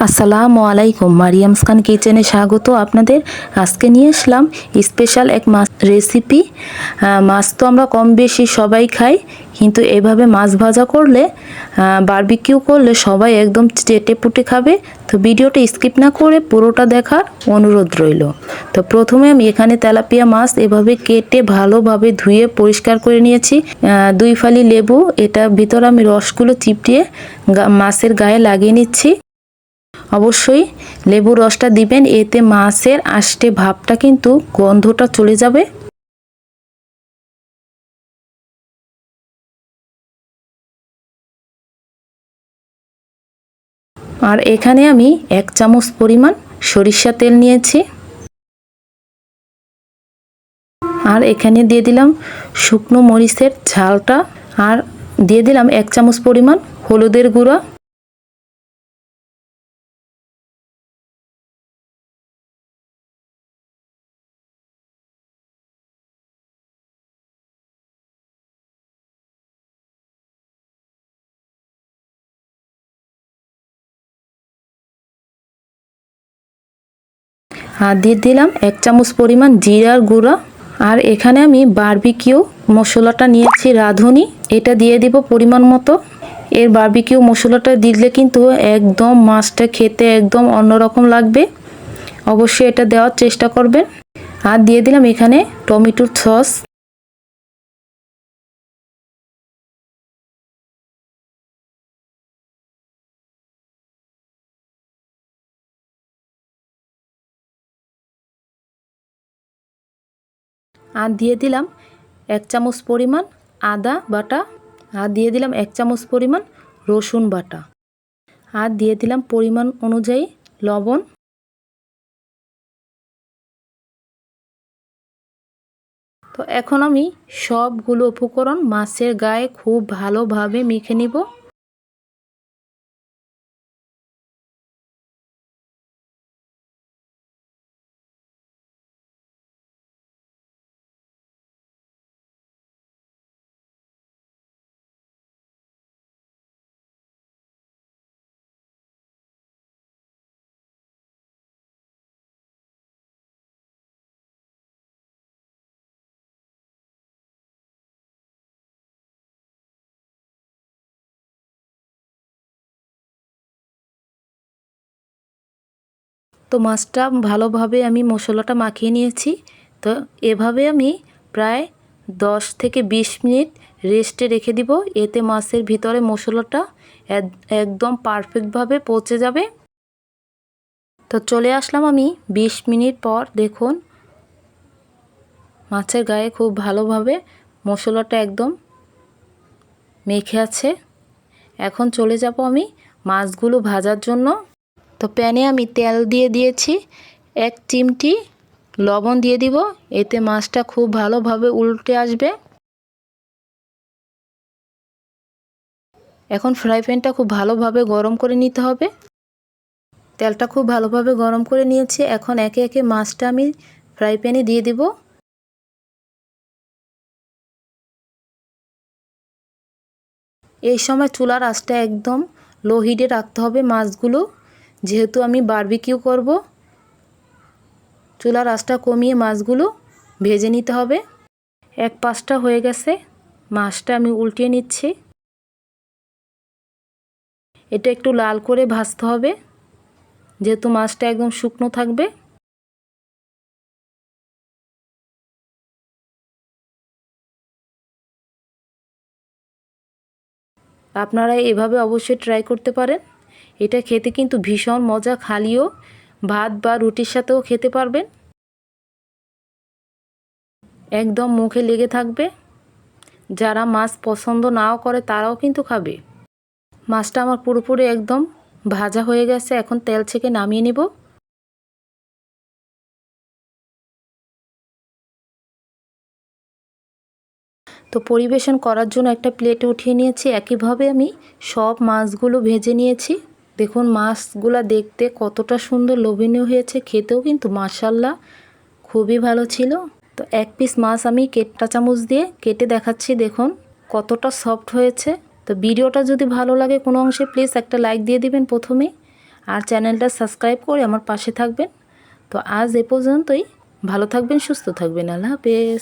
আসসালামু আলাইকুম, মারিয়ামস খান কিচেনে স্বাগত আপনাদের। আজকে নিয়ে আসলাম স্পেশাল এক মাছ রেসিপি। মাছ তো আমরা কম বেশি সবাই খাই, কিন্তু এভাবে মাছ ভাজা করলে, বারবিকিউ করলে সবাই একদম চেটে পুটে খাবে। তো ভিডিওটা স্কিপ না করে পুরোটা দেখার অনুরোধ রইল। তো প্রথমে আমি এখানে তেলাপিয়া মাছ এভাবে কেটে ভালোভাবে ধুয়ে পরিষ্কার করে নিয়েছি। 2 ফালি লেবু, এটা ভিতরে আমি রসগুলো চিপটিয়ে মাছের গায়ে লাগিয়ে নিচ্ছি। অবশ্যই লেবুর রসটা দিবেন, এতে মাছের আষ্টে ভাবটা কিন্তু গন্ধটা চলে যাবে। আর এখানে আমি 1 চামচ পরিমাণ সরিষা তেল নিয়েছি। আর এখানে দিয়ে দিলাম শুকনো মরিচের ঝালটা, আর দিয়ে দিলাম 1 চামচ পরিমাণ হলুদের গুঁড়া। আর দিয়ে দিলাম 1 চামচ পরিমাণ জিরার গুঁড়া। আর এখানে আমি বারবিকিউ মশলাটা নিয়েছি, রাঁধুনি, এটা দিয়ে দিব পরিমাণ মতো। এর বারবিকিউ মশলাটা দিলে কিন্তু একদম মাছটা খেতে একদম অন্যরকম লাগবে। অবশ্যই এটা দেওয়ার চেষ্টা করবেন। আর দিয়ে দিলাম এখানে টমেটোর সস। আর দিয়ে দিলাম 1 চামচ পরিমাণ আদা বাটা। আর দিয়ে দিলাম 1 চামচ পরিমাণ রসুন বাটা। আর দিয়ে দিলাম পরিমাণ অনুযায়ী লবণ। তো এখন আমি সবগুলো উপকরণ মাছের গায়ে খুব ভালোভাবে মেখে নিব। তো মাছটা ভালোভাবে আমি মশলাটা মাখিয়ে নিয়েছি। তো এভাবে আমি প্রায় 10 থেকে 20 মিনিট রেস্টে রেখে দিব, এতে মাছের ভিতরে মশলাটা একদম পারফেক্টভাবে পচে যাবে। তো চলে আসলাম আমি 20 মিনিট পর। দেখুন মাছের গায়ে খুব ভালোভাবে মশলাটা একদম মেখে আছে। এখন চলে যাব আমি মাছগুলো ভাজার জন্য। তো প্যানে আমি তেল দিয়ে দিয়েছি, 1 চিমটি লবণ দিয়ে দিব, এতে মাছটা খুব ভালোভাবে উল্টে আসবে। এখন ফ্রাই প্যানটা খুব ভালোভাবে গরম করে নিতে হবে। তেলটা খুব ভালোভাবে গরম করে নিয়েছি। এখন একে একে মাছটা আমি ফ্রাই প্যানে দিয়ে দিব। এই সময় চুলার আঁচটা একদম লো হিটে রাখতে হবে। মাছগুলো যেহেতু আমি বারবিকিউ করব, চুলার আঁচটা কমিয়ে মাছগুলো ভেজে নিতে হবে। এক পাশটা হয়ে গেছে, মাছটা আমি উল্টিয়ে নিচ্ছি। এটা একটু লাল করে ভাজতে হবে, যেহেতু মাছটা একদম শুকনো থাকবে। আপনারা এভাবে অবশ্যই ট্রাই করতে পারেন। এটা খেতে কিন্তু ভীষণ মজা, খালিও ভাত বা রুটির সাথেও খেতে পারবেন, একদম মুখে লেগে থাকবে। যারা মাছ পছন্দ নাও করে তারাও কিন্তু খাবে। মাছটা আমার পুরোপুরি একদম ভাজা হয়ে গেছে, এখন তেল ছেঁকে নামিয়ে নিব। তো পরিবেশন করার জন্য একটা প্লেটে উঠিয়ে নিয়েছি। একইভাবে আমি সব মাছগুলো ভেজে নিয়েছি। দেখুন মাছগুলো দেখতে কতটা সুন্দর লোভনীয় হয়েছে, খেতেও কিন্তু মাশাআল্লাহ খুবই ভালো ছিল। তো 1 পিস মাছ আমি কাঁটা চামচ দিয়ে কেটে দেখাচ্ছি, দেখুন কতটা সফট হয়েছে। তো ভিডিওটা যদি ভালো লাগে কোনো অংশে প্লিজ একটা লাইক দিয়ে দিবেন প্রথমে। আর চ্যানেলটা সাবস্ক্রাইব করে আমার পাশে থাকবেন। তো আজ এ পর্যন্তই। ভালো থাকবেন, সুস্থ থাকবেন। আল্লাহ হাফেজ।